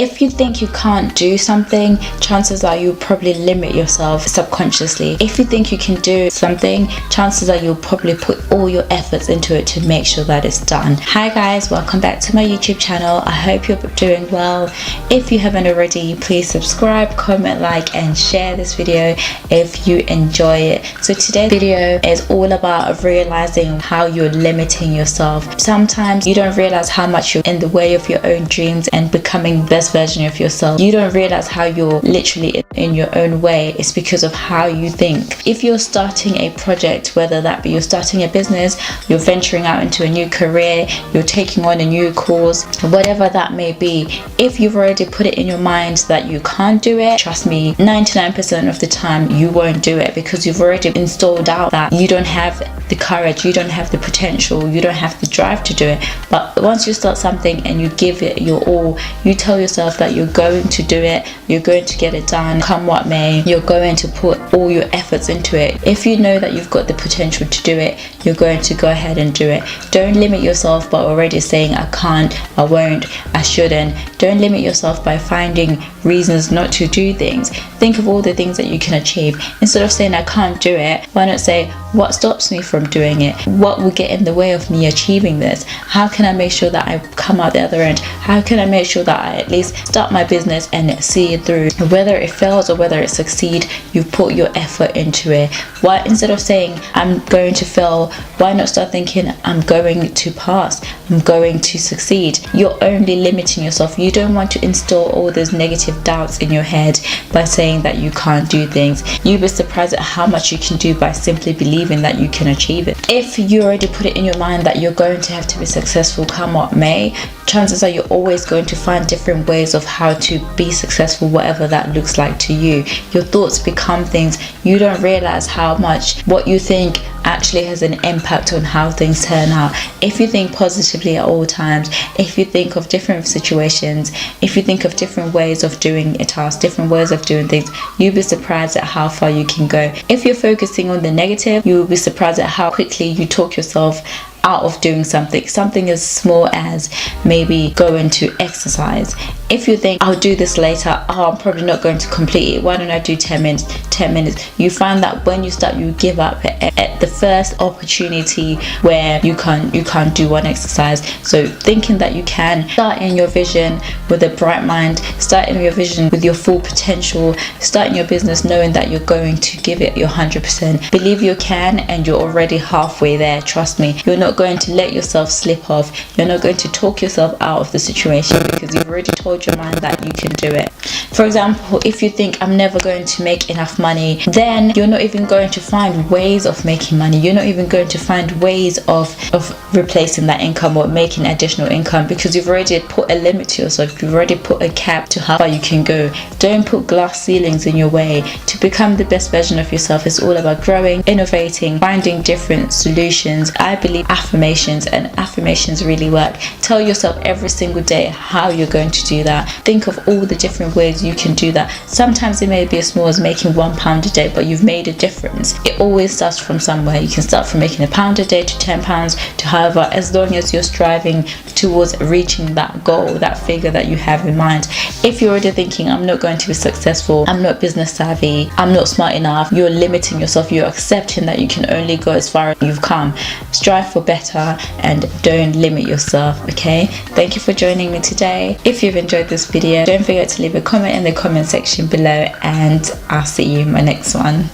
If you think you can't do something, chances are you'll probably limit yourself subconsciously. If you think you can do something, chances are you'll probably put all your efforts into it to make sure that it's done. Hi guys, welcome back to my YouTube channel. I hope you're doing well. If you haven't already, please subscribe, comment, like and share this video if you enjoy it. So today's video is all about realizing how you're limiting yourself. Sometimes you don't realize how much you're in the way of your own dreams and becoming the best version of yourself. You don't realize how you're literally in your own way. It's because of how you think. If you're starting a project, whether that be you're starting a business, you're venturing out into a new career, you're taking on a new cause, whatever that may be, if you've already put it in your mind that you can't do it, trust me, 99% of the time you won't do it, because you've already installed out that you don't have the courage, you don't have the potential, you don't have the drive to do it. But once you start something and you give it your all, you tell yourself that you're going to do it, you're going to get it done, come what may, you're going to put all your efforts into it. If you know that you've got the potential to do it, you're going to go ahead and do it. Don't limit yourself by already saying I can't, I won't, I shouldn't. Don't limit yourself by finding reasons not to do things. Think of all the things that you can achieve. Instead of saying I can't do it, why not say what stops me from doing it? What will get in the way of me achieving this? How can I make sure that I come out the other end? How can I make sure that I at least start my business and see it through? Whether it fails or whether it succeeds, you put your effort into it. Why, instead of saying I'm going to fail, why not start thinking I'm going to pass, I'm going to succeed? You're only limiting yourself. You don't want to install all those negative doubts in your head by saying that you can't do things. You'll be surprised at how much you can do by simply believing that you can achieve it. If you already put it in your mind that you're going to have to be successful come what may, chances are you're always going to find different ways of how to be successful, whatever that looks like to you. Your thoughts become things. You don't realize how much what you think actually has an impact on how things turn out. If you think positively at all times, if you think of different situations, if you think of different ways of doing a task, different ways of doing things, you'll be surprised at how far you can go. If you're focusing on the negative, you will be surprised at how quickly you talk yourself out of doing something as small as maybe going to exercise. If you think I'll do this later, I'm probably not going to complete it, why don't I do 10 minutes, you find that when you start, you give up at the first opportunity where you can't do one exercise. So thinking that you can, start in your vision with a bright mind, start in your vision with your full potential, start in your business knowing that you're going to give it your 100%. Believe you can, and you're already halfway there. Trust me, you're not going to let yourself slip off. You're not going to talk yourself out of the situation, because you've already told your mind that you can do it. For example, if you think I'm never going to make enough money, then you're not even going to find ways of making money. You're not even going to find ways of replacing that income or making additional income, because you've already put a limit to yourself. You've already put a cap to how far you can go. Don't put glass ceilings in your way. To become the best version of yourself is all about growing, innovating, finding different solutions. I believe affirmations, and affirmations really work. Tell yourself every single day how you're going to do that. Think of all the different ways you can do that. Sometimes it may be as small as making £1 a day, but you've made a difference. It always starts from somewhere. You can start from making £1 a day to £10 to however, as long as you're striving towards reaching that goal, that figure that you have in mind. If you're already thinking I'm not going to be successful, I'm not business savvy, I'm not smart enough, you're limiting yourself. You're accepting that you can only go as far as you've come. Strive for better and don't limit yourself. Okay, thank you for joining me today. If you've enjoyed this video, don't forget to leave a comment in the comment section below, and I'll see you in my next one.